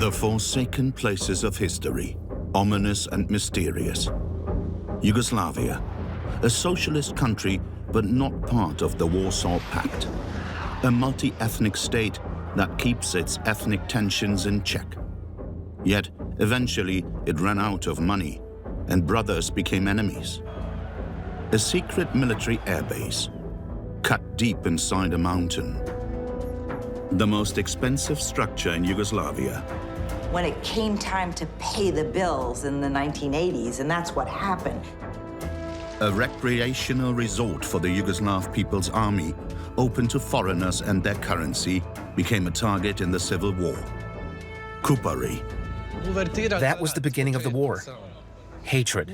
The forsaken places of history, ominous and mysterious. Yugoslavia, a socialist country but not part of the Warsaw Pact. A multi-ethnic state that keeps its ethnic tensions in check. Yet, eventually, it ran out of money, and brothers became enemies. A secret military airbase, cut deep inside a mountain. The most expensive structure in Yugoslavia. When it came time to pay the bills in the 1980s, and that's what happened. A recreational resort for the Yugoslav People's Army, open to foreigners and their currency, became a target in the civil war. Cupari. That was the beginning of the war. Hatred.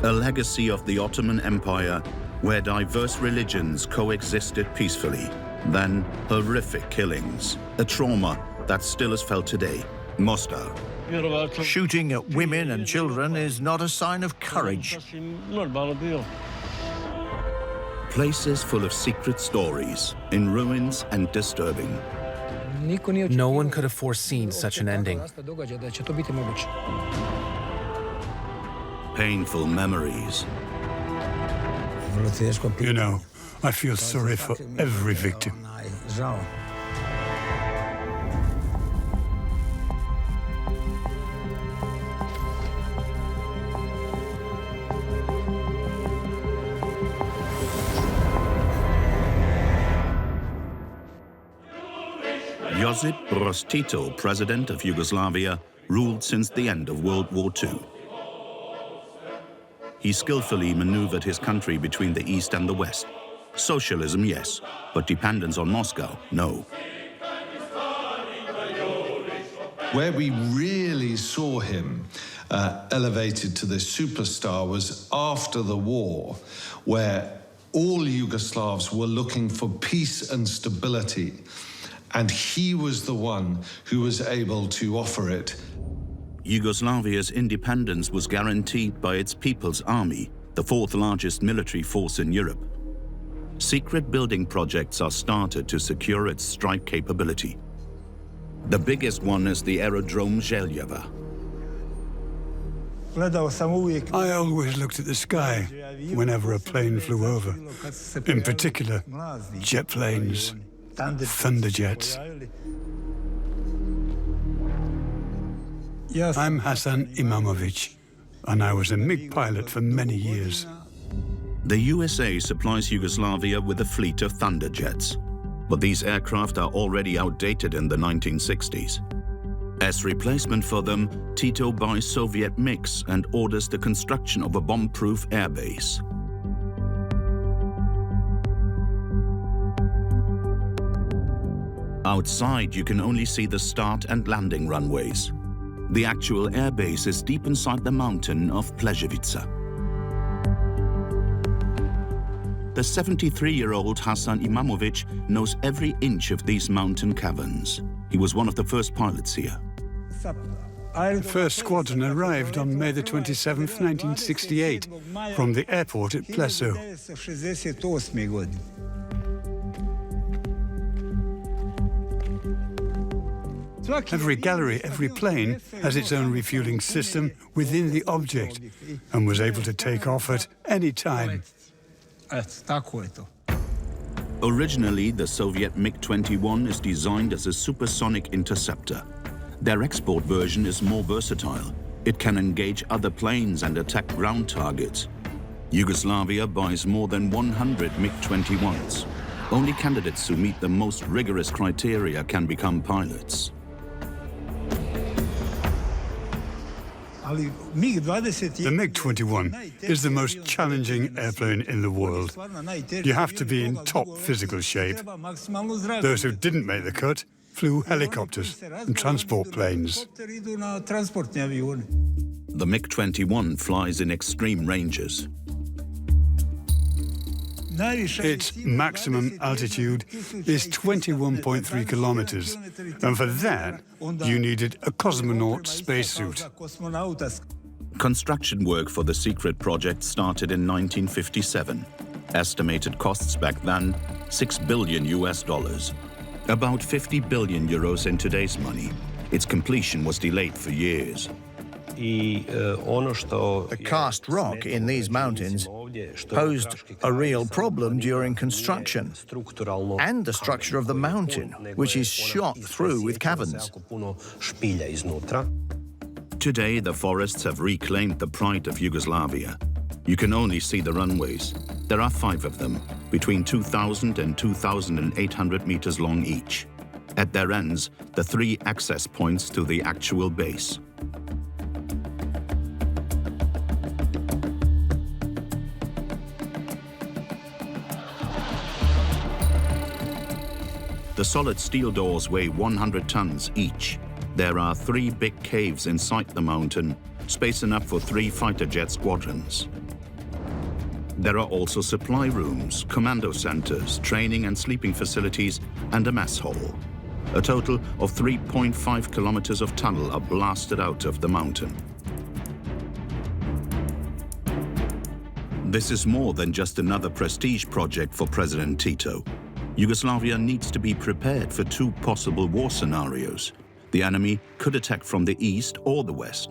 A legacy of the Ottoman Empire where diverse religions coexisted peacefully. Then horrific killings, a trauma that still is felt today. Mostar. Shooting at women and children is not a sign of courage. Places full of secret stories, in ruins and disturbing. No one could have foreseen such an ending. Painful memories. You know, I feel sorry for every victim. Josip Broz Tito, president of Yugoslavia, ruled since the end of World War II. He skillfully maneuvered his country between the East and the West. Socialism, yes, but dependence on Moscow, no. Where we really saw him elevated to this superstar was after the war, where all Yugoslavs were looking for peace and stability. And he was the one who was able to offer it. Yugoslavia's independence was guaranteed by its People's Army, the fourth largest military force in Europe. Secret building projects are started to secure its strike capability. The biggest one is the aerodrome Željeva. I always looked at the sky whenever a plane flew over, in particular jet planes. Thunderjets. I'm Hasan Imamovic, and I was a MiG pilot for many years. The USA supplies Yugoslavia with a fleet of Thunderjets, but these aircraft are already outdated in the 1960s. As replacement for them, Tito buys Soviet MiGs and orders the construction of a bomb-proof airbase. Outside, you can only see the start and landing runways. The actual airbase is deep inside the mountain of Pljevica. The 73-year-old Hasan Imamovic knows every inch of these mountain caverns. He was one of the first pilots here. The first squadron arrived on May the 27th, 1968, from the airport at Pleso. Every gallery, every plane has its own refueling system within the object and was able to take off at any time. Originally, the Soviet MiG-21 is designed as a supersonic interceptor. Their export version is more versatile. It can engage other planes and attack ground targets. Yugoslavia buys more than 100 MiG-21s. Only candidates who meet the most rigorous criteria can become pilots. The MiG-21 is the most challenging airplane in the world. You have to be in top physical shape. Those who didn't make the cut flew helicopters and transport planes. The MiG-21 flies in extreme ranges. Its maximum altitude is 21.3 kilometers, and for that, you needed a cosmonaut spacesuit. Construction work for the secret project started in 1957. Estimated costs back then, $6 billion US. About 50 billion euros in today's money. Its completion was delayed for years. The cast rock in these mountains posed a real problem during construction, and the structure of the mountain, which is shot through with caverns. Today, the forests have reclaimed the pride of Yugoslavia. You can only see the runways. There are 5 of them, between 2,000 and 2,800 meters long each. At their ends, the 3 access points to the actual base. The solid steel doors weigh 100 tons each. There are 3 big caves inside the mountain, space enough for 3 fighter jet squadrons. There are also supply rooms, commando centers, training and sleeping facilities, and a mess hall. A total of 3.5 kilometers of tunnel are blasted out of the mountain. This is more than just another prestige project for President Tito. Yugoslavia needs to be prepared for 2 possible war scenarios. The enemy could attack from the east or the west.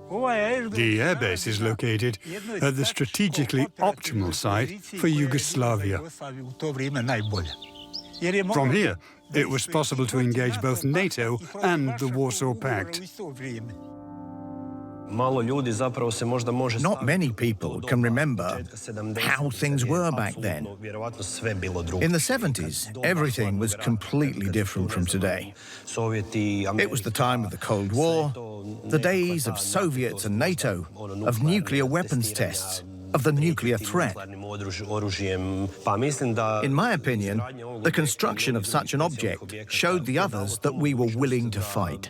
The airbase is located at the strategically optimal site for Yugoslavia. From here, it was possible to engage both NATO and the Warsaw Pact. Not many people can remember how things were back then. In the 70s, everything was completely different from today. It was the time of the Cold War, the days of Soviets and NATO, of nuclear weapons tests, of the nuclear threat. In my opinion, the construction of such an object showed the others that we were willing to fight.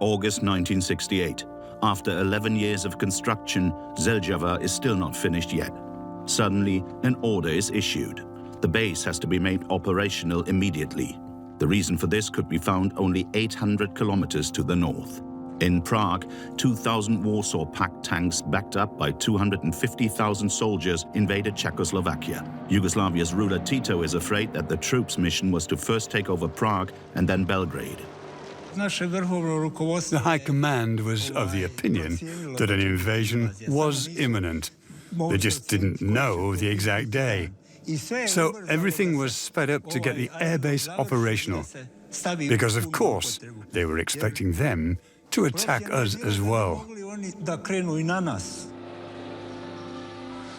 August 1968. After 11 years of construction, Zeljava is still not finished yet. Suddenly, an order is issued. The base has to be made operational immediately. The reason for this could be found only 800 kilometers to the north. In Prague, 2,000 Warsaw Pact tanks backed up by 250,000 soldiers invaded Czechoslovakia. Yugoslavia's ruler Tito is afraid that the troops' mission was to first take over Prague and then Belgrade. The High Command was of the opinion that an invasion was imminent. They just didn't know the exact day. So everything was sped up to get the airbase operational, because of course they were expecting them to attack us as well.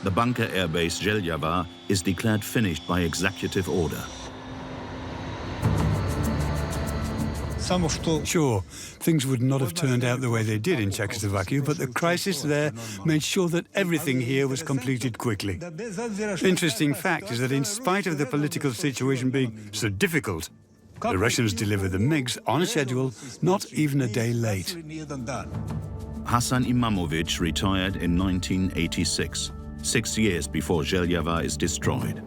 The bunker airbase Zeljava is declared finished by executive order. Sure, things would not have turned out the way they did in Czechoslovakia, but the crisis there made sure that everything here was completed quickly. Interesting fact is that in spite of the political situation being so difficult, the Russians delivered the MiGs on schedule, not even a day late. Hasan Imamovic retired in 1986, 6 years before Zeljava is destroyed.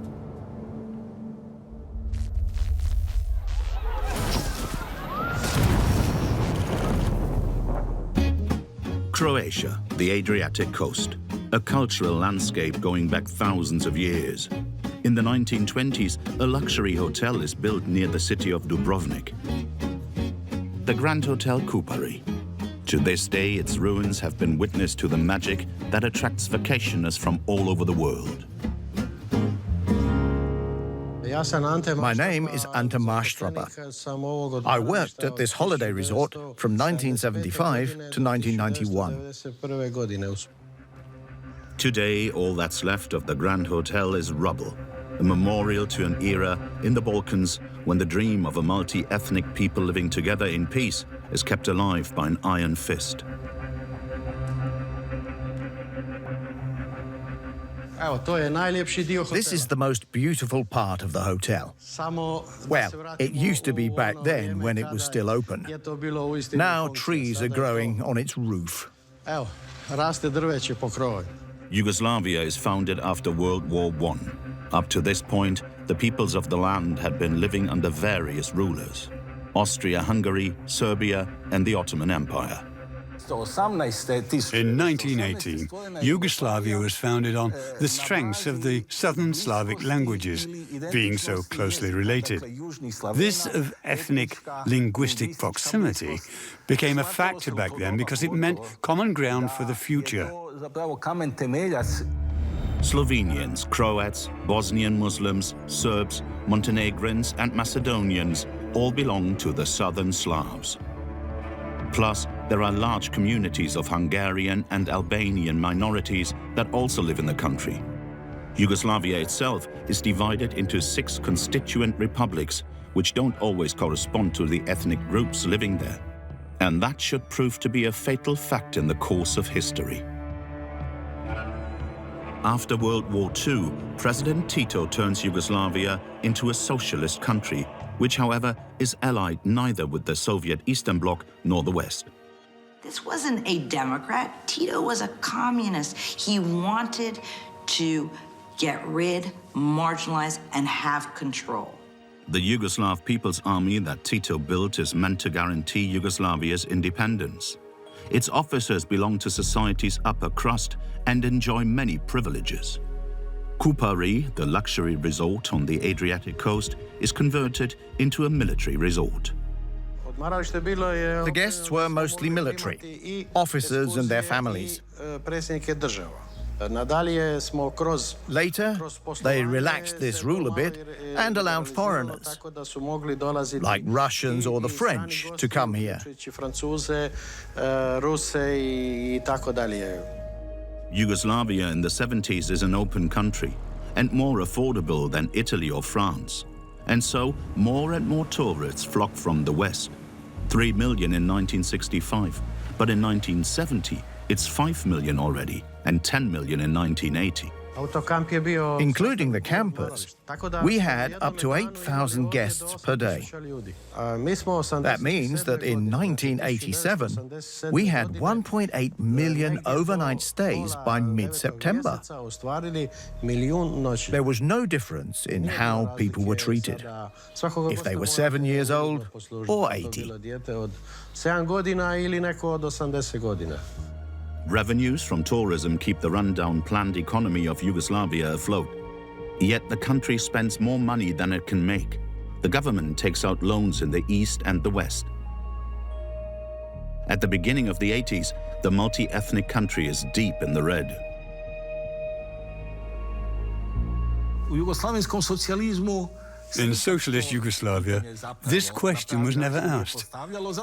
Croatia, the Adriatic coast, a cultural landscape going back thousands of years. In the 1920s, a luxury hotel is built near the city of Dubrovnik. The Grand Hotel Cupari. To this day, its ruins have been witness to the magic that attracts vacationers from all over the world. My name is Ante Marstraba. I worked at this holiday resort from 1975 to 1991. Today, all that's left of the Grand Hotel is rubble, a memorial to an era in the Balkans when the dream of a multi-ethnic people living together in peace is kept alive by an iron fist. This is the most beautiful part of the hotel. Well, it used to be back then when it was still open. Now trees are growing on its roof. Yugoslavia is founded after World War I. Up to this point, the peoples of the land had been living under various rulers: Austria-Hungary, Serbia, and the Ottoman Empire. In 1918, Yugoslavia was founded on the strengths of the southern Slavic languages, being so closely related. This of ethnic linguistic proximity became a factor back then because it meant common ground for the future. Slovenians, Croats, Bosnian Muslims, Serbs, Montenegrins and Macedonians all belong to the southern Slavs. Plus, there are large communities of Hungarian and Albanian minorities that also live in the country. Yugoslavia itself is divided into 6 constituent republics, which don't always correspond to the ethnic groups living there. And that should prove to be a fatal fact in the course of history. After World War II, President Tito turns Yugoslavia into a socialist country, which, however, is allied neither with the Soviet Eastern Bloc nor the West. This wasn't a Democrat. Tito was a communist. He wanted to get rid, marginalize, and have control. The Yugoslav People's Army that Tito built is meant to guarantee Yugoslavia's independence. Its officers belong to society's upper crust and enjoy many privileges. Cupari, the luxury resort on the Adriatic coast, is converted into a military resort. The guests were mostly military, officers and their families. Later, they relaxed this rule a bit and allowed foreigners, like Russians or the French, to come here. Yugoslavia in the 70s is an open country and more affordable than Italy or France. And so, more and more tourists flock from the West. 3 million in 1965, but in 1970, it's 5 million already, and 10 million in 1980. Including the campers, we had up to 8,000 guests per day. That means that in 1987, we had 1.8 million overnight stays by mid-September. There was no difference in how people were treated, if they were 7 years old or 80. Revenues from tourism keep the rundown planned economy of Yugoslavia afloat. Yet the country spends more money than it can make. The government takes out loans in the east and the west. At the beginning of the 80s, the multi-ethnic country is deep in the red. In socialist Yugoslavia, this question was never asked,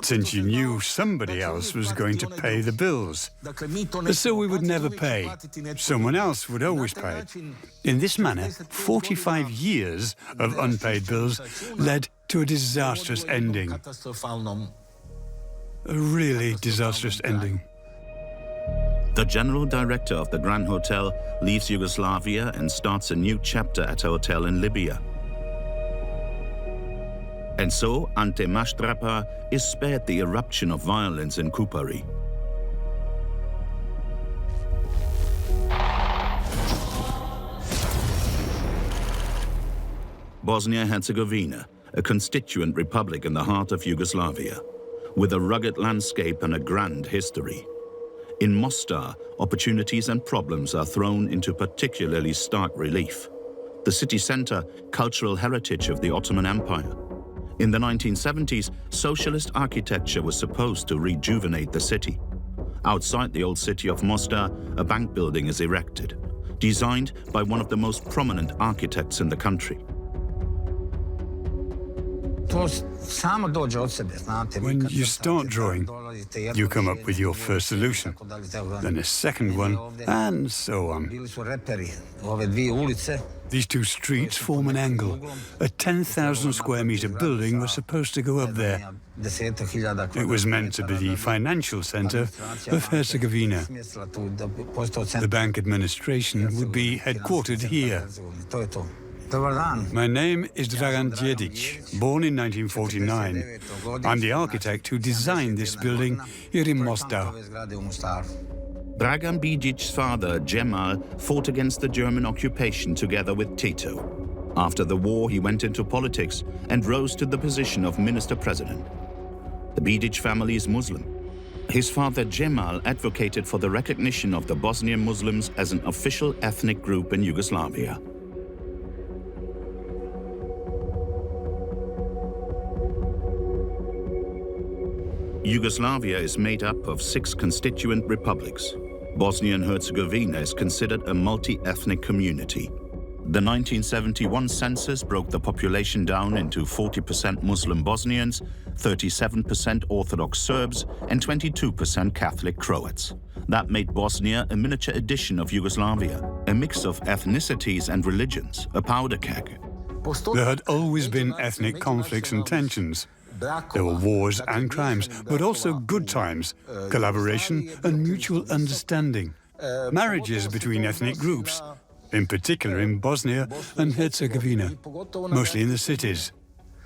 since you knew somebody else was going to pay the bills. So we would never pay. Someone else would always pay. In this manner, 45 years of unpaid bills led to a disastrous ending. A really disastrous ending. The general director of the Grand Hotel leaves Yugoslavia and starts a new chapter at a hotel in Libya. And so, Ante Mastrapa is spared the eruption of violence in Cupari. Bosnia-Herzegovina, a constituent republic in the heart of Yugoslavia, with a rugged landscape and a grand history. In Mostar, opportunities and problems are thrown into particularly stark relief. The city center, cultural heritage of the Ottoman Empire. In the 1970s, socialist architecture was supposed to rejuvenate the city. Outside the old city of Mostar, a bank building is erected, designed by one of the most prominent architects in the country. When you start drawing, you come up with your first solution, then a second one, and so on. These two streets form an angle. A 10,000 square meter building was supposed to go up there. It was meant to be the financial center of Herzegovina. The bank administration would be headquartered here. My name is Dragan Djedic, born in 1949. I'm the architect who designed this building here in Mostar. Dragan Bidic's father, Cemal, fought against the German occupation together with Tito. After the war, he went into politics and rose to the position of minister-president. The Bidic family is Muslim. His father Cemal advocated for the recognition of the Bosnian Muslims as an official ethnic group in Yugoslavia. Yugoslavia is made up of 6 constituent republics. Bosnia and Herzegovina is considered a multi-ethnic community. The 1971 census broke the population down into 40% Muslim Bosnians, 37% Orthodox Serbs, and 22% Catholic Croats. That made Bosnia a miniature edition of Yugoslavia, a mix of ethnicities and religions, a powder keg. There had always been ethnic conflicts and tensions. There were wars and crimes, but also good times, collaboration and mutual understanding. Marriages between ethnic groups, in particular in Bosnia and Herzegovina, mostly in the cities.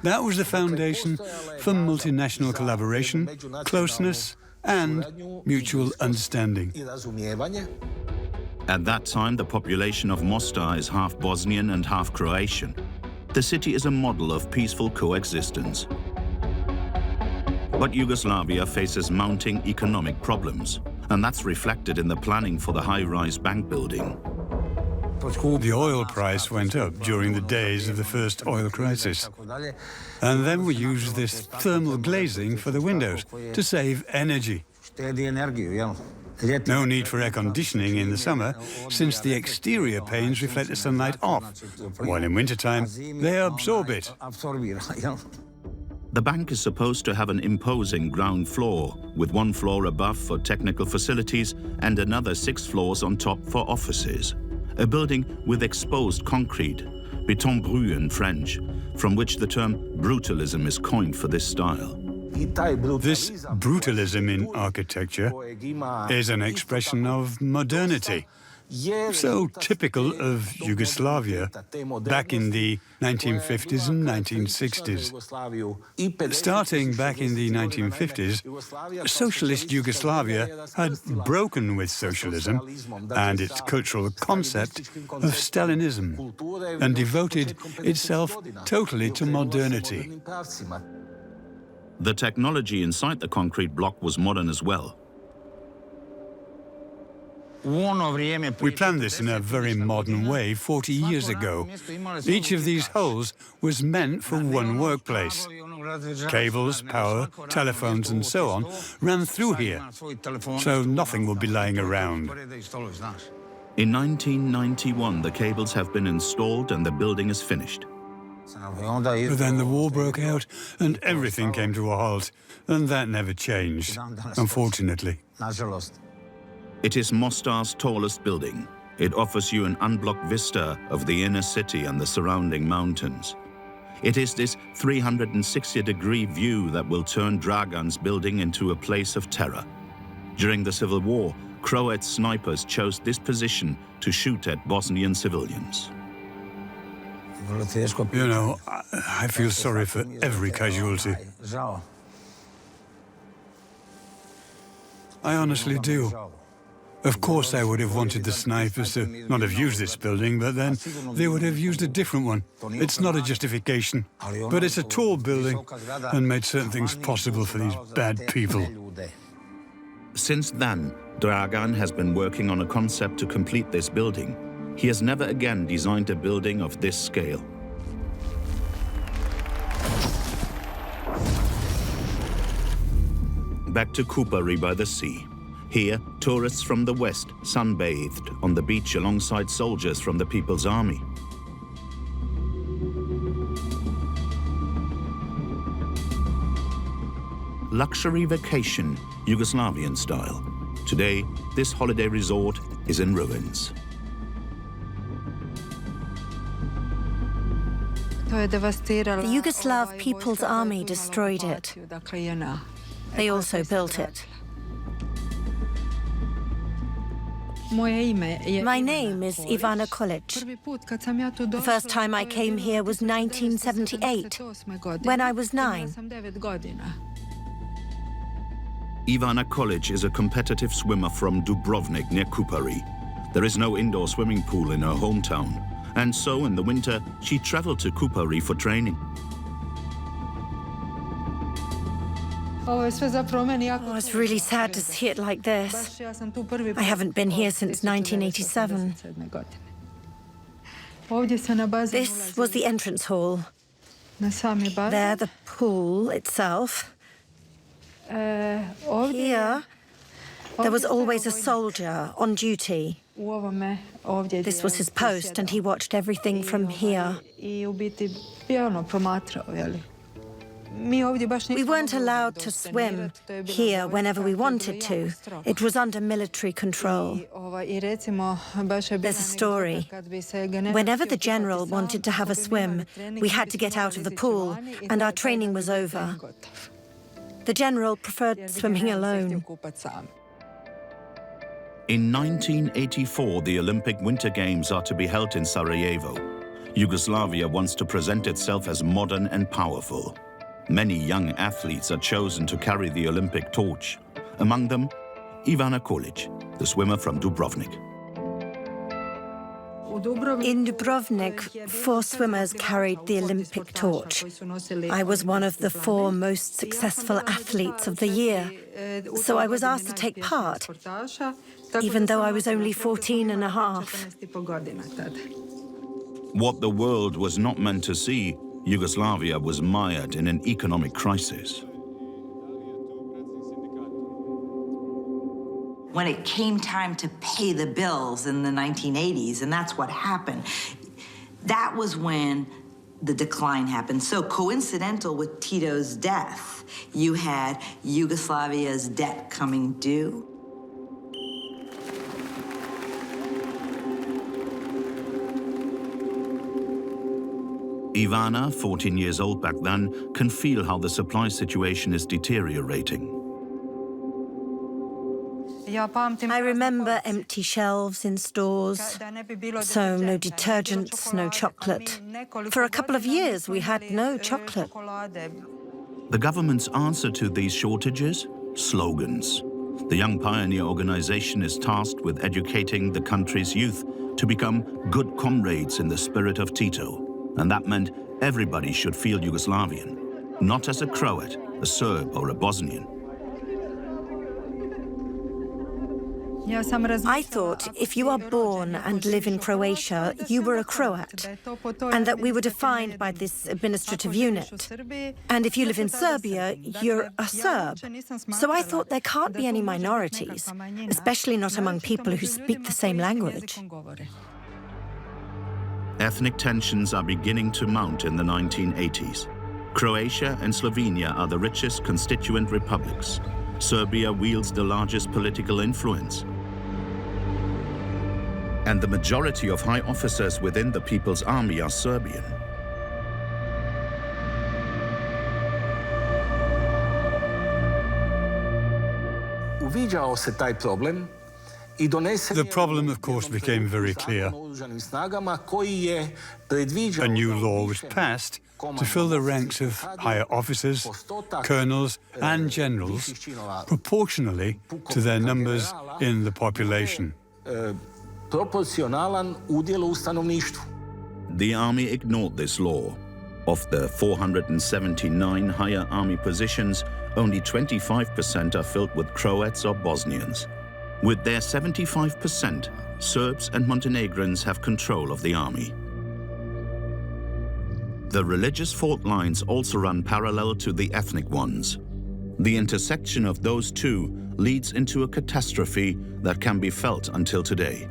That was the foundation for multinational collaboration, closeness, and mutual understanding. At that time, the population of Mostar is half Bosnian and half Croatian. The city is a model of peaceful coexistence. But Yugoslavia faces mounting economic problems, and that's reflected in the planning for the high-rise bank building. The oil price went up during the days of the first oil crisis. And then we used this thermal glazing for the windows to save energy. No need for air conditioning in the summer, since the exterior panes reflect the sunlight off, while in wintertime they absorb it. The bank is supposed to have an imposing ground floor, with 1 floor above for technical facilities and another 6 floors on top for offices. A building with exposed concrete, béton brut in French, from which the term brutalism is coined for this style. This brutalism in architecture is an expression of modernity, so typical of Yugoslavia back in the 1950s and 1960s. Starting back in the 1950s, socialist Yugoslavia had broken with socialism and its cultural concept of Stalinism and devoted itself totally to modernity. The technology inside the concrete block was modern as well. We planned this in a very modern way 40 years ago. Each of these holes was meant for one workplace. Cables, power, telephones and so on ran through here, so nothing will be lying around. In 1991, the cables have been installed and the building is finished. But then the war broke out and everything came to a halt, and that never changed, unfortunately. It is Mostar's tallest building. It offers you an unblocked vista of the inner city and the surrounding mountains. It is this 360-degree view that will turn Dragan's building into a place of terror. During the Civil War, Croat snipers chose this position to shoot at Bosnian civilians. You know, I feel sorry for every casualty. I honestly do. Of course, I would have wanted the snipers to not have used this building, but then they would have used a different one. It's not a justification, but it's a tall building and made certain things possible for these bad people. Since then, Dragan has been working on a concept to complete this building. He has never again designed a building of this scale. Back to Cupari by the sea. Here, tourists from the west sunbathed on the beach alongside soldiers from the People's Army. Luxury vacation, Yugoslavian style. Today, this holiday resort is in ruins. The Yugoslav People's Army destroyed it. They also built it. My name is Ivana Kolic. The first time I came here was 1978, when I was 9. Ivana Kolic is a competitive swimmer from Dubrovnik near Cupari. There is no indoor swimming pool in her hometown, and so in the winter she traveled to Cupari for training. Oh, it's really sad to see it like this. I haven't been here since 1987. This was the entrance hall. There, the pool itself. Here, there was always a soldier on duty. This was his post, and he watched everything from here. We weren't allowed to swim here whenever we wanted to. It was under military control. There's a story. Whenever the general wanted to have a swim, we had to get out of the pool, and our training was over. The general preferred swimming alone. In 1984, the Olympic Winter Games are to be held in Sarajevo. Yugoslavia wants to present itself as modern and powerful. Many young athletes are chosen to carry the Olympic torch. Among them, Ivana Kolic, the swimmer from Dubrovnik. In Dubrovnik, 4 swimmers carried the Olympic torch. I was one of the 4 most successful athletes of the year, so I was asked to take part, even though I was only 14 and a half. What the world was not meant to see, Yugoslavia was mired in an economic crisis. When it came time to pay the bills in the 1980s, and that's what happened, that was when the decline happened. So coincidental with Tito's death, you had Yugoslavia's debt coming due. Ivana, 14 years old back then, can feel how the supply situation is deteriorating. I remember empty shelves in stores, so no detergents, no chocolate. For a couple of years, we had no chocolate. The government's answer to these shortages? Slogans. The Young Pioneer organization is tasked with educating the country's youth to become good comrades in the spirit of Tito. And that meant everybody should feel Yugoslavian, not as a Croat, a Serb, or a Bosnian. I thought if you are born and live in Croatia, you were a Croat, and that we were defined by this administrative unit. And if you live in Serbia, you're a Serb. So I thought there can't be any minorities, especially not among people who speak the same language. Ethnic tensions are beginning to mount in the 1980s. Croatia and Slovenia are the richest constituent republics. Serbia wields the largest political influence. And the majority of high officers within the People's Army are Serbian. The problem, of course, became very clear. A new law was passed to fill the ranks of higher officers, colonels and generals proportionally to their numbers in the population. The army ignored this law. Of the 479 higher army positions, only 25% are filled with Croats or Bosnians. With their 75%, Serbs and Montenegrins have control of the army. The religious fault lines also run parallel to the ethnic ones. The intersection of those two leads into a catastrophe that can be felt until today.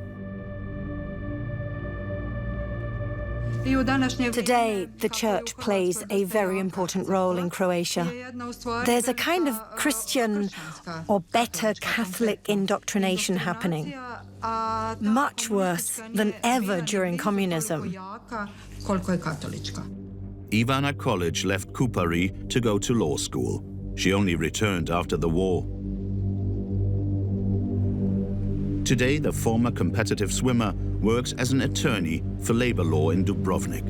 Today, the church plays a very important role in Croatia. There's a kind of Christian or better Catholic indoctrination happening. Much worse than ever during communism. Ivana Kolic left Cupari to go to law school. She only returned after the war. Today, the former competitive swimmer works as an attorney for labor law in Dubrovnik.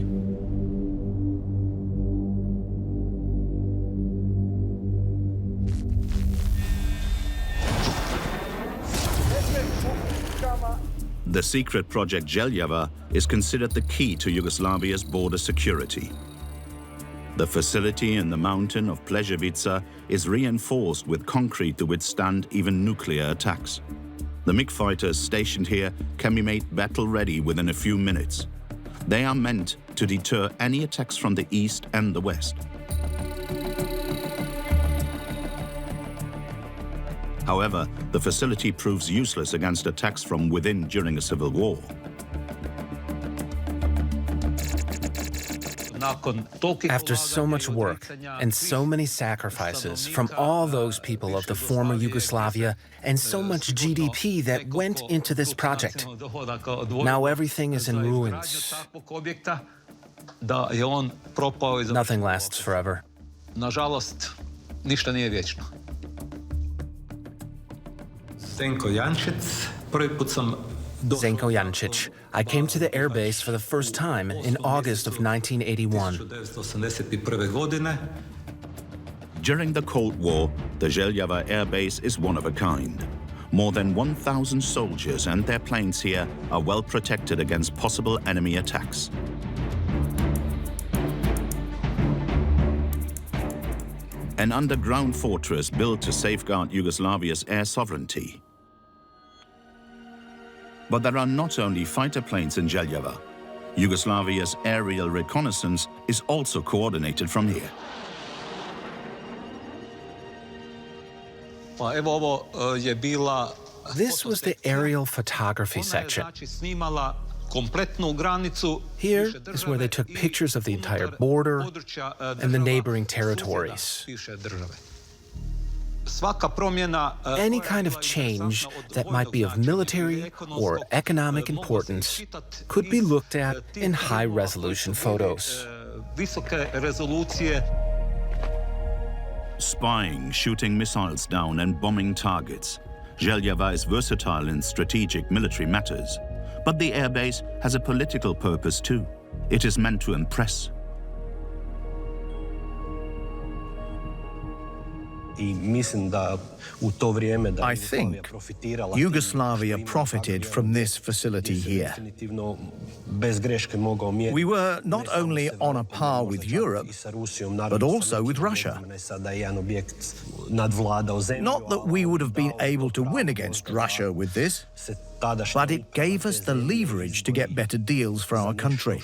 The secret project Željava is considered the key to Yugoslavia's border security. The facility in the mountain of Plejovica is reinforced with concrete to withstand even nuclear attacks. The MiG fighters stationed here can be made battle-ready within a few minutes. They are meant to deter any attacks from the east and the west. However, the facility proves useless against attacks from within during a civil war. After so much work and so many sacrifices from all those people of the former Yugoslavia and so much GDP that went into this project, now everything is in ruins. Nothing lasts forever. Zenko Jancic. I came to the airbase for the first time in August of 1981. During the Cold War, the Željava airbase is one of a kind. More than 1,000 soldiers and their planes here are well protected against possible enemy attacks. An underground fortress built to safeguard Yugoslavia's air sovereignty. But there are not only fighter planes in Željava. Yugoslavia's aerial reconnaissance is also coordinated from here. This was the aerial photography section. Here is where they took pictures of the entire border and the neighboring territories. Any kind of change that might be of military or economic importance could be looked at in high-resolution photos. Spying, shooting missiles down and bombing targets. Željava is versatile in strategic military matters. But the airbase has a political purpose too. It is meant to impress. I think Yugoslavia profited from this facility here. We were not only on a par with Europe, but also with Russia. Not that we would have been able to win against Russia with this, but it gave us the leverage to get better deals for our country.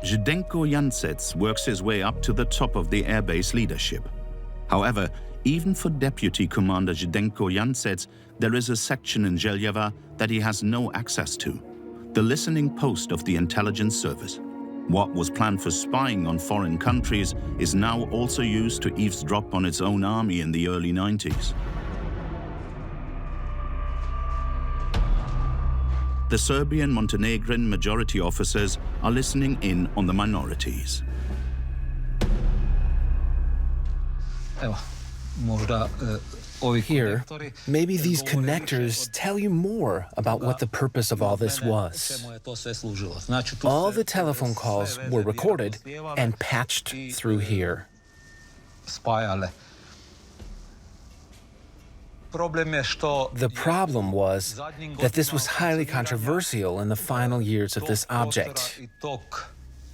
Zdenko Jancec works his way up to the top of the airbase leadership. However, even for Deputy Commander Zdenko Jancec, there is a section in Željava that he has no access to, the listening post of the intelligence service. What was planned for spying on foreign countries is now also used to eavesdrop on its own army in the early 90s. The Serbian-Montenegrin majority officers are listening in on the minorities. Here, maybe these connectors tell you more about what the purpose of all this was. All the telephone calls were recorded and patched through here. The problem was that this was highly controversial in the final years of this object.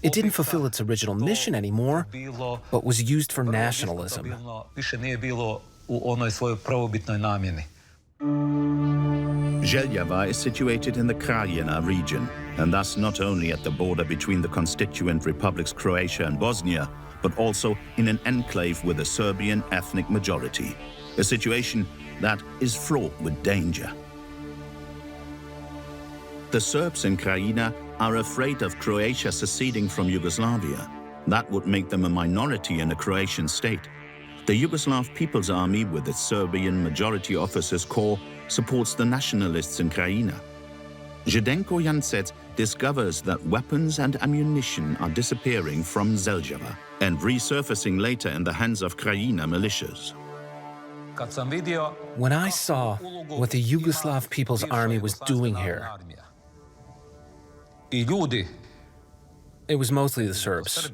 It didn't fulfill its original mission anymore, but was used for nationalism. Željava is situated in the Krajina region, and thus not only at the border between the constituent republics Croatia and Bosnia, but also in an enclave with a Serbian ethnic majority, a situation that is fraught with danger. The Serbs in Krajina are afraid of Croatia seceding from Yugoslavia. That would make them a minority in a Croatian state. The Yugoslav People's Army, with its Serbian Majority Officers Corps, supports the nationalists in Krajina. Zdenko Jancec discovers that weapons and ammunition are disappearing from Željava and resurfacing later in the hands of Krajina militias. When I saw what the Yugoslav People's Army was doing here, it was mostly the Serbs.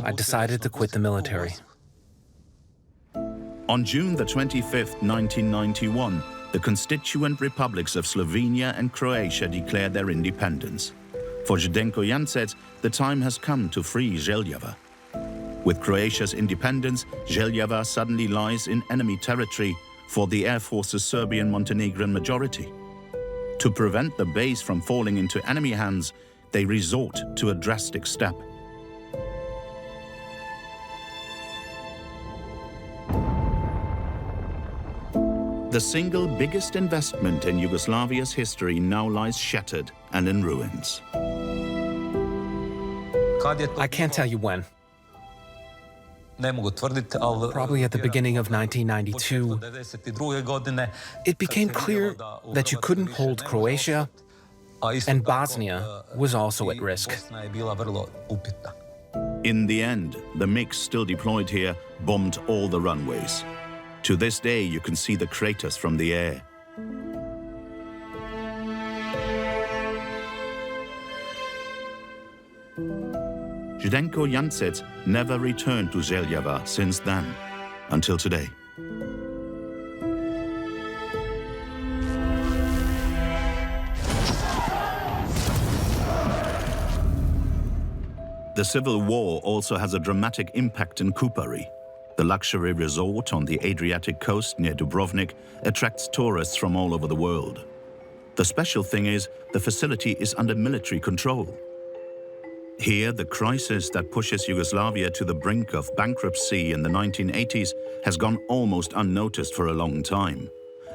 I decided to quit the military. On June the 25th, 1991, the constituent republics of Slovenia and Croatia declared their independence. For Zdenko Jančec, the time has come to free Željava. With Croatia's independence, Željava suddenly lies in enemy territory for the Air Force's Serbian-Montenegrin majority. To prevent the base from falling into enemy hands, they resort to a drastic step. The single biggest investment in Yugoslavia's history now lies shattered and in ruins. I can't tell you when. Probably at the beginning of 1992, it became clear that you couldn't hold Croatia, and Bosnia was also at risk. In the end, the MiGs still deployed here bombed all the runways. To this day, you can see the craters from the air. Zdenko Jančec never returned to Željava since then, until today. The civil war also has a dramatic impact in Cupari. The luxury resort on the Adriatic coast near Dubrovnik attracts tourists from all over the world. The special thing is, the facility is under military control. Here, the crisis that pushes Yugoslavia to the brink of bankruptcy in the 1980s has gone almost unnoticed for a long time.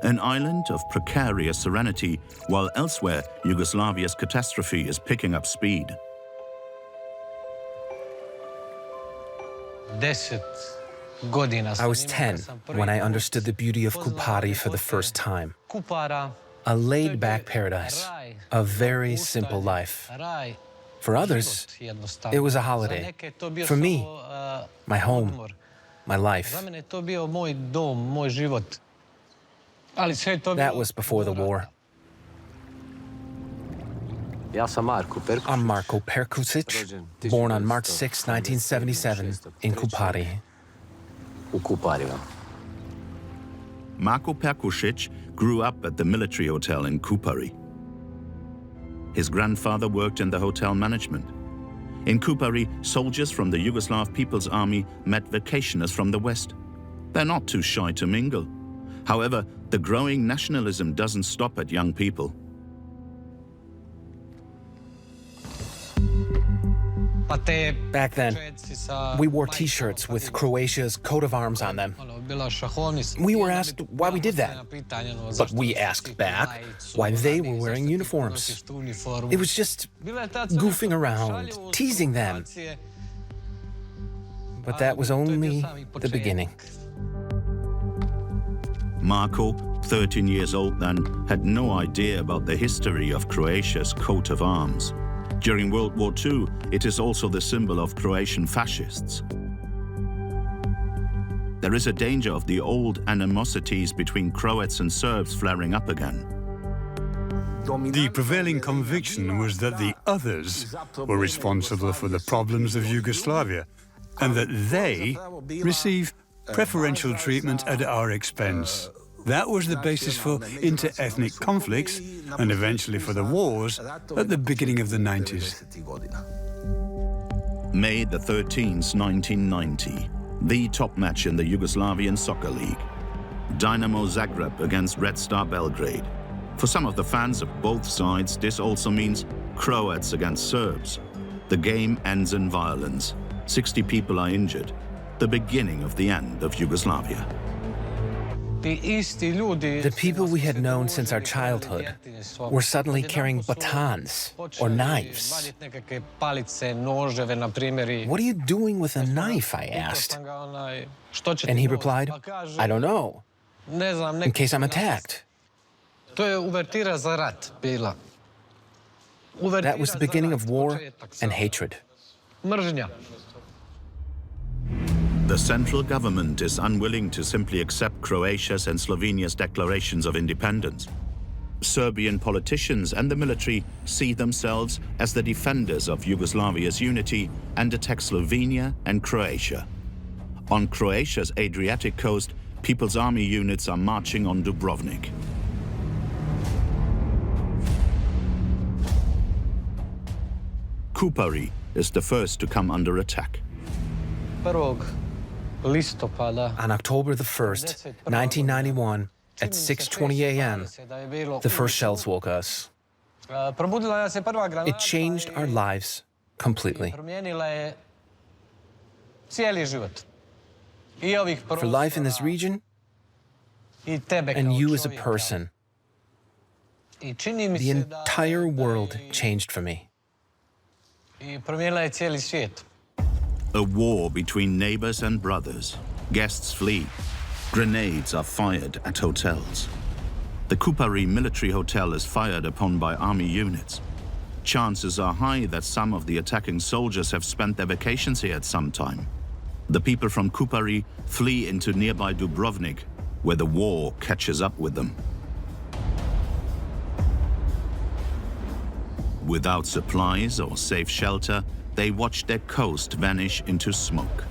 An island of precarious serenity, while elsewhere, Yugoslavia's catastrophe is picking up speed. I was 10 when I understood the beauty of Cupari for the first time. A laid-back paradise, a very simple life. For others, it was a holiday. For me, my home, my life. That was before the war. I'm Marko Perkusic, born on March 6, 1977, in Cupari. Marko Perkusic grew up at the military hotel in Cupari. His grandfather worked in the hotel management. In Cupari, soldiers from the Yugoslav People's Army met vacationers from the West. They're not too shy to mingle. However, the growing nationalism doesn't stop at young people. Back then, we wore T-shirts with Croatia's coat of arms on them. We were asked why we did that, but we asked back why they were wearing uniforms. It was just goofing around, teasing them. But that was only the beginning. Marko, 13 years old then, had no idea about the history of Croatia's coat of arms. During World War II, it is also the symbol of Croatian fascists. There is a danger of the old animosities between Croats and Serbs flaring up again. The prevailing conviction was that the others were responsible for the problems of Yugoslavia and that they receive preferential treatment at our expense. That was the basis for inter-ethnic conflicts and eventually for the wars at the beginning of the 90s. May the 13th, 1990, the top match in the Yugoslavian Soccer League. Dynamo Zagreb against Red Star Belgrade. For some of the fans of both sides, this also means Croats against Serbs. The game ends in violence. 60 people are injured. The beginning of the end of Yugoslavia. The people we had known since our childhood were suddenly carrying batons or knives. What are you doing with a knife? I asked. And he replied, I don't know, in case I'm attacked. That was the beginning of war and hatred. The central government is unwilling to simply accept Croatia's and Slovenia's declarations of independence. Serbian politicians and the military see themselves as the defenders of Yugoslavia's unity and attack Slovenia and Croatia. On Croatia's Adriatic coast, People's Army units are marching on Dubrovnik. Cupari is the first to come under attack. On October the 1st, 1991, at 6:20 a.m., the first shells woke us. It changed our lives completely. For life in this region, and you as a person, the entire world changed for me. A war between neighbors and brothers. Guests flee. Grenades are fired at hotels. The Cupari military hotel is fired upon by army units. Chances are high that some of the attacking soldiers have spent their vacations here at some time. The people from Cupari flee into nearby Dubrovnik, where the war catches up with them. Without supplies or safe shelter, they watch their coast vanish into smoke.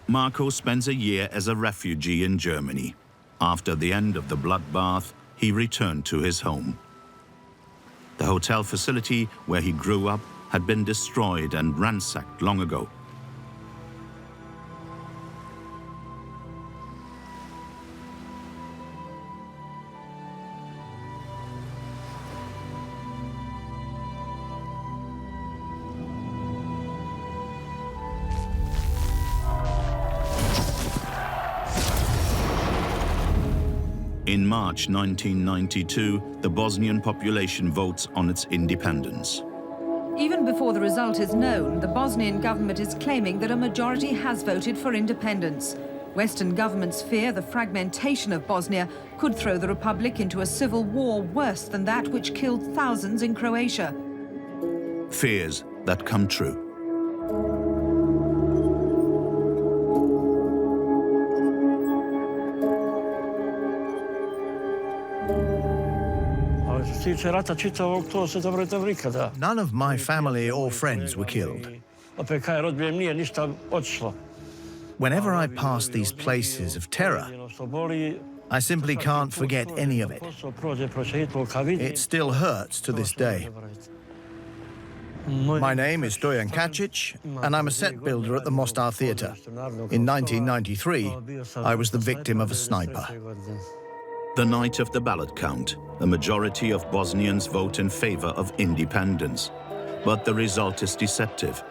Marco spends a year as a refugee in Germany. After the end of the bloodbath, he returned to his home. The hotel facility where he grew up had been destroyed and ransacked long ago. In March 1992, the Bosnian population votes on its independence. Even before the result is known, the Bosnian government is claiming that a majority has voted for independence. Western governments fear the fragmentation of Bosnia could throw the republic into a civil war worse than that which killed thousands in Croatia. Fears that come true. None of my family or friends were killed. Whenever I pass these places of terror, I simply can't forget any of it. It still hurts to this day. My name is Stojan Kacic, and I'm a set builder at the Mostar Theatre. In 1993, I was the victim of a sniper. The night of the ballot count, a majority of Bosnians vote in favor of independence. But the result is deceptive.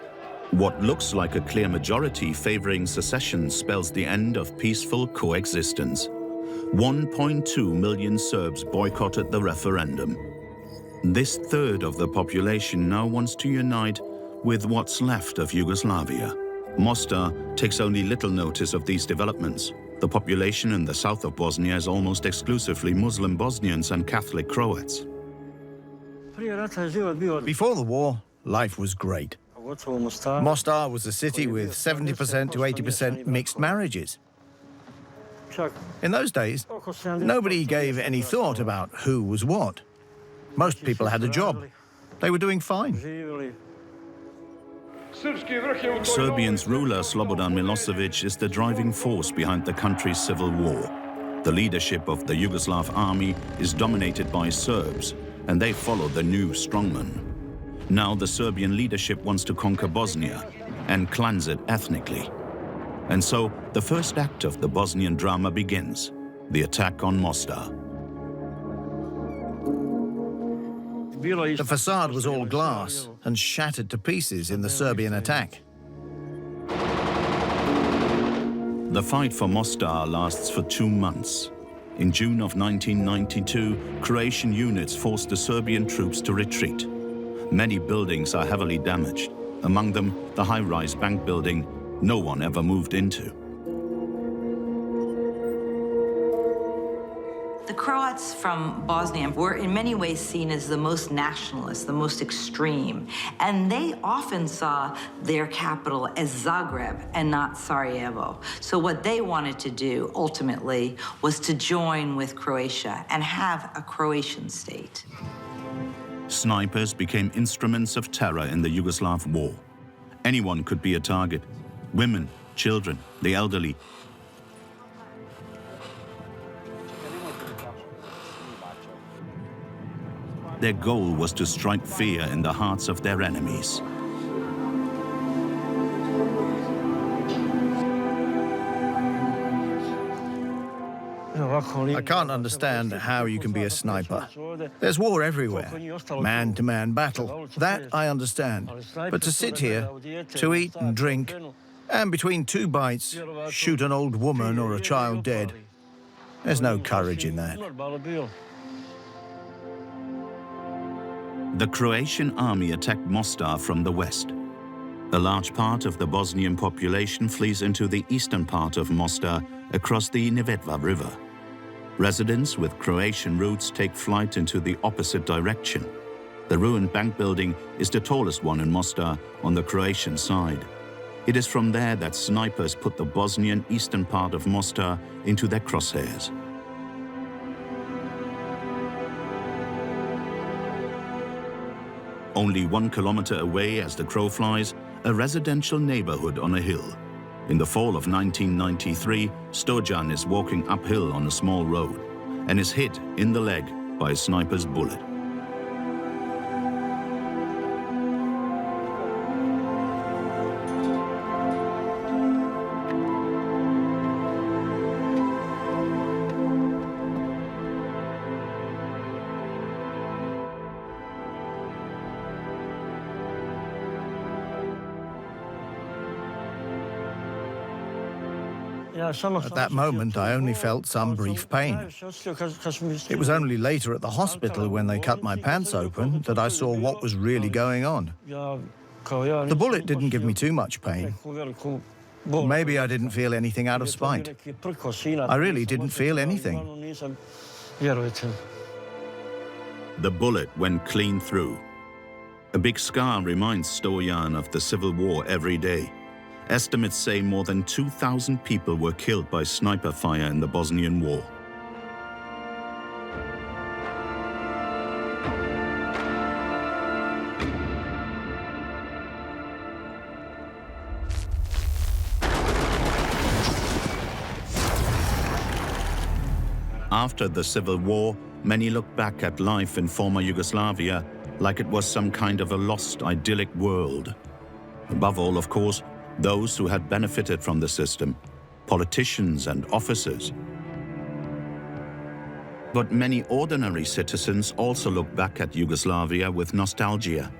What looks like a clear majority favoring secession spells the end of peaceful coexistence. 1.2 million Serbs boycotted the referendum. This third of the population now wants to unite with what's left of Yugoslavia. Mostar takes only little notice of these developments. The population in the south of Bosnia is almost exclusively Muslim Bosnians and Catholic Croats. Before the war, life was great. Mostar was a city with 70% to 80% mixed marriages. In those days, nobody gave any thought about who was what. Most people had a job. They were doing fine. Serbia's ruler Slobodan Milosevic is the driving force behind the country's civil war. The leadership of the Yugoslav army is dominated by Serbs, and they follow the new strongman. Now the Serbian leadership wants to conquer Bosnia and cleanse it ethnically. And so the first act of the Bosnian drama begins, the attack on Mostar. The facade was all glass and shattered to pieces in the Serbian attack. The fight for Mostar lasts for 2 months. In June of 1992, Croatian units forced the Serbian troops to retreat. Many buildings are heavily damaged, among them the high-rise bank building no one ever moved into. The Croats from Bosnia were in many ways seen as the most nationalist, the most extreme, and they often saw their capital as Zagreb and not Sarajevo. So what they wanted to do ultimately was to join with Croatia and have a Croatian state. Snipers became instruments of terror in the Yugoslav war. Anyone could be a target. Women, children, the elderly. Their goal was to strike fear in the hearts of their enemies. I can't understand how you can be a sniper. There's war everywhere, man-to-man battle. That I understand. But to sit here, to eat and drink, and between two bites, shoot an old woman or a child dead, there's no courage in that. The Croatian army attacked Mostar from the west. A large part of the Bosnian population flees into the eastern part of Mostar across the Neretva River. Residents with Croatian roots take flight into the opposite direction. The ruined bank building is the tallest one in Mostar on the Croatian side. It is from there that snipers put the Bosnian eastern part of Mostar into their crosshairs. Only 1 kilometer away as the crow flies, a residential neighborhood on a hill. In the fall of 1993, Stojan is walking uphill on a small road and is hit in the leg by a sniper's bullet. At that moment, I only felt some brief pain. It was only later at the hospital when they cut my pants open that I saw what was really going on. The bullet didn't give me too much pain. Maybe I didn't feel anything out of spite. I really didn't feel anything. The bullet went clean through. A big scar reminds Stojan of the civil war every day. Estimates say more than 2,000 people were killed by sniper fire in the Bosnian War. After the Civil War, many look back at life in former Yugoslavia like it was some kind of a lost, idyllic world. Above all, of course, those who had benefited from the system, politicians and officers. But many ordinary citizens also look back at Yugoslavia with nostalgia,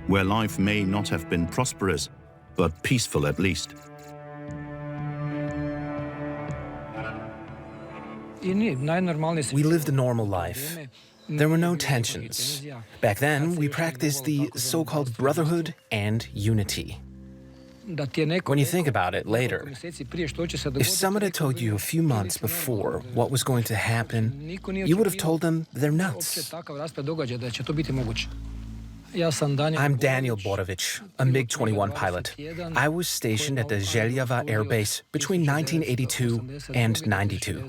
where life may not have been prosperous, but peaceful at least. We lived a normal life. There were no tensions. Back then, we practiced the so-called brotherhood and unity. When you think about it later, if someone had told you a few months before what was going to happen, you would have told them they're nuts. I'm Daniel Borovic, a MiG-21 pilot. I was stationed at the Željava Air Base between 1982 and 92.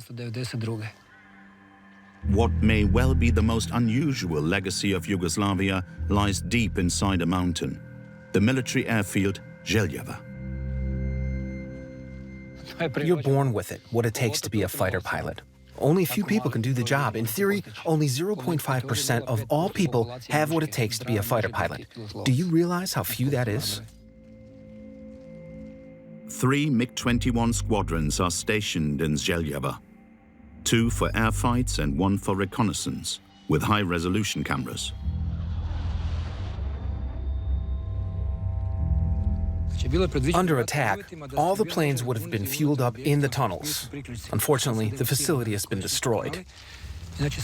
What may well be the most unusual legacy of Yugoslavia lies deep inside a mountain, the military airfield Željava. You're born with it, what it takes to be a fighter pilot. Only a few people can do the job. In theory, only 0.5% of all people have what it takes to be a fighter pilot. Do you realize how few that is? 3 MiG-21 squadrons are stationed in Željava. 2 for airfights and 1 for reconnaissance, with high-resolution cameras. Under attack, all the planes would have been fueled up in the tunnels. Unfortunately, the facility has been destroyed. It's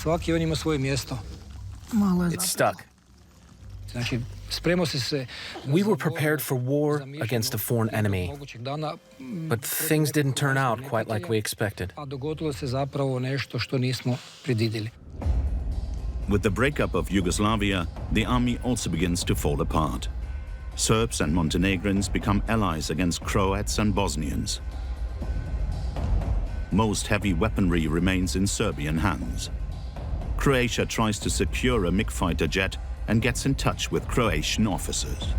stuck. We were prepared for war against a foreign enemy, but things didn't turn out quite like we expected. With the breakup of Yugoslavia, the army also begins to fall apart. Serbs and Montenegrins become allies against Croats and Bosnians. Most heavy weaponry remains in Serbian hands. Croatia tries to secure a MiG fighter jet and gets in touch with Croatian officers.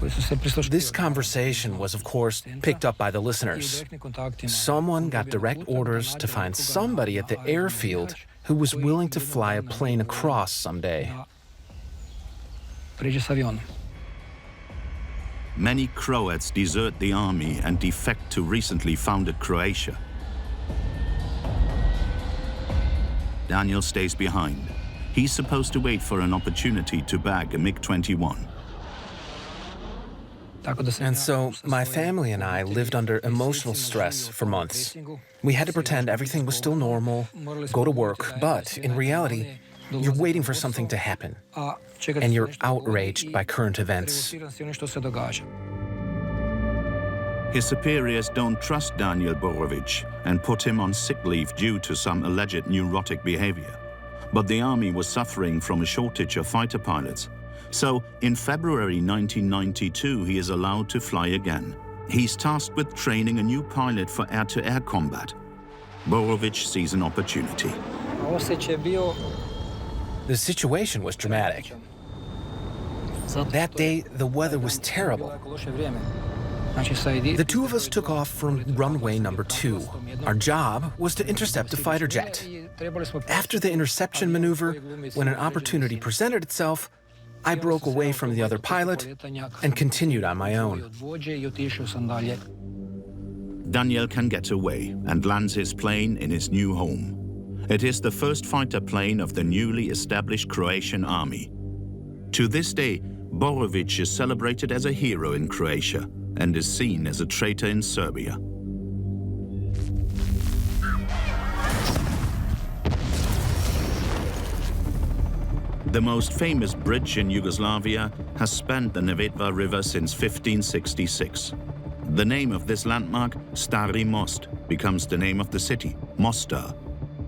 This conversation was, of course, picked up by the listeners. Someone got direct orders to find somebody at the airfield who was willing to fly a plane across someday. Many Croats desert the army and defect to recently founded Croatia. Daniel stays behind. He's supposed to wait for an opportunity to bag a MiG-21. And so my family and I lived under emotional stress for months. We had to pretend everything was still normal, go to work, but in reality, you're waiting for something to happen, and you're outraged by current events. His superiors don't trust Daniel Borovic and put him on sick leave due to some alleged neurotic behavior. But the army was suffering from a shortage of fighter pilots. So in February 1992, he is allowed to fly again. He's tasked with training a new pilot for air-to-air combat. Borovic sees an opportunity. The situation was dramatic. That day, the weather was terrible. The two of us took off from runway number 2. Our job was to intercept a fighter jet. After the interception maneuver, when an opportunity presented itself, I broke away from the other pilot and continued on my own. Daniel can get away and lands his plane in his new home. It is the first fighter plane of the newly established Croatian army. To this day, Borovic is celebrated as a hero in Croatia and is seen as a traitor in Serbia. The most famous bridge in Yugoslavia has spanned the Neretva River since 1566. The name of this landmark, Stari Most, becomes the name of the city, Mostar.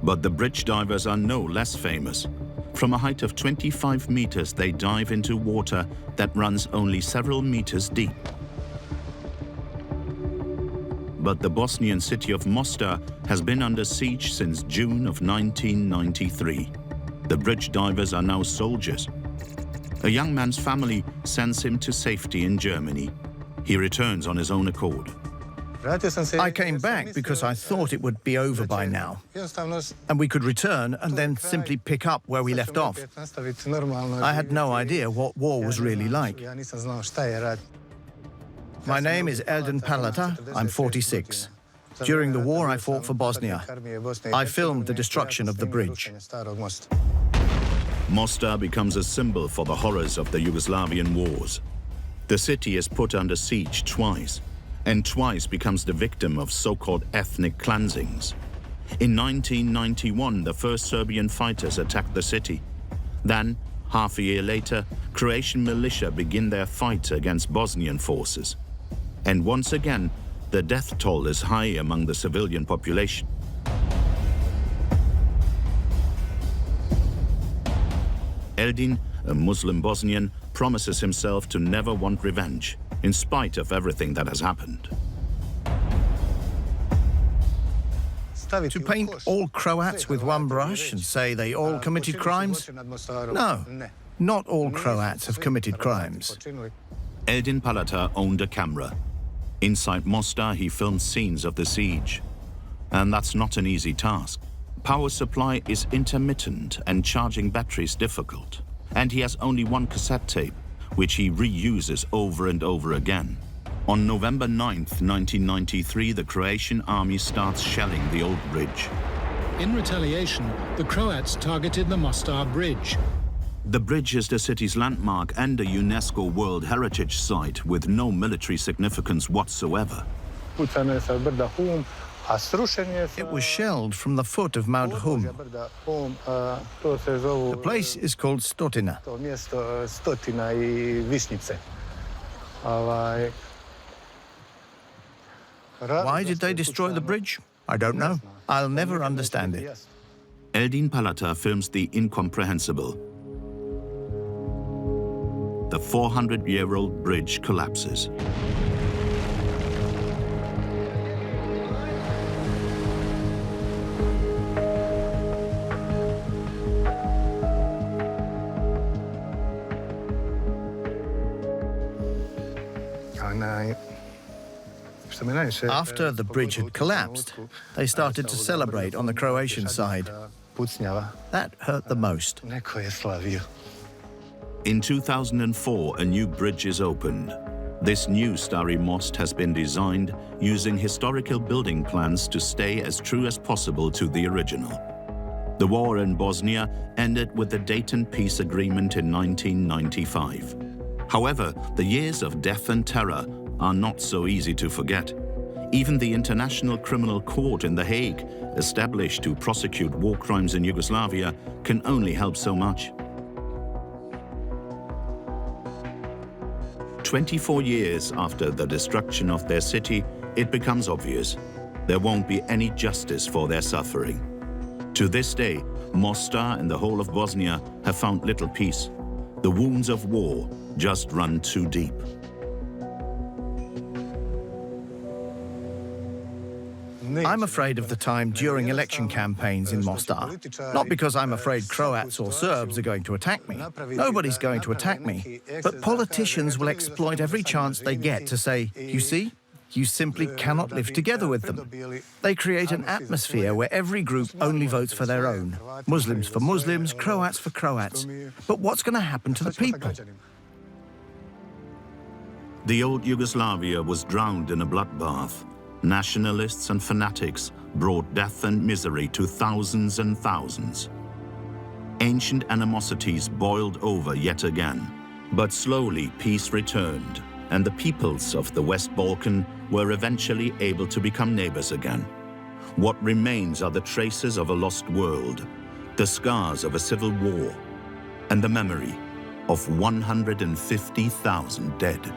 But the bridge divers are no less famous. From a height of 25 meters, they dive into water that runs only several meters deep. But the Bosnian city of Mostar has been under siege since June of 1993. The bridge divers are now soldiers. A young man's family sends him to safety in Germany. He returns on his own accord. I came back because I thought it would be over by now, and we could return and then simply pick up where we left off. I had no idea what war was really like. My name is Eldin Palata. I'm 46. During the war, I fought for Bosnia. I filmed the destruction of the bridge. Mostar becomes a symbol for the horrors of the Yugoslavian wars. The city is put under siege twice, and twice becomes the victim of so-called ethnic cleansings. In 1991, the first Serbian fighters attacked the city. Then, half a year later, Croatian militia begin their fight against Bosnian forces. And once again, the death toll is high among the civilian population. Eldin, a Muslim Bosnian, promises himself to never want revenge, in spite of everything that has happened. To paint all Croats with one brush and say they all committed crimes? No, not all Croats have committed crimes. Eldin Palata owned a camera. Inside Mostar, he filmed scenes of the siege. And that's not an easy task. Power supply is intermittent and charging batteries difficult. And he has only one cassette tape, which he reuses over and over again. On November 9th, 1993, the Croatian army starts shelling the old bridge. In retaliation, the Croats targeted the Mostar Bridge. The bridge is the city's landmark and a UNESCO World Heritage Site with no military significance whatsoever. It was shelled from the foot of Mount Hum. The place is called Stotina. Why did they destroy the bridge? I don't know. I'll never understand it. Eldin Palata films the incomprehensible. The 400-year-old bridge collapses. After the bridge had collapsed, they started to celebrate on the Croatian side. That hurt the most. In 2004, a new bridge is opened. This new starry most has been designed using historical building plans to stay as true as possible to the original. The war in Bosnia ended with the Dayton Peace Agreement in 1995. However, the years of death and terror are not so easy to forget. Even the International Criminal Court in The Hague, established to prosecute war crimes in Yugoslavia, can only help so much. 24 years after the destruction of their city, it becomes obvious there won't be any justice for their suffering. To this day, Mostar and the whole of Bosnia have found little peace. The wounds of war just run too deep. I'm afraid of the time during election campaigns in Mostar. Not because I'm afraid Croats or Serbs are going to attack me. Nobody's going to attack me. But politicians will exploit every chance they get to say, you see, you simply cannot live together with them. They create an atmosphere where every group only votes for their own. Muslims for Muslims, Croats for Croats. But what's going to happen to the people? The old Yugoslavia was drowned in a bloodbath. Nationalists and fanatics brought death and misery to thousands and thousands. Ancient animosities boiled over yet again. But slowly peace returned, and the peoples of the West Balkan were eventually able to become neighbors again. What remains are the traces of a lost world, the scars of a civil war, and the memory of 150,000 dead.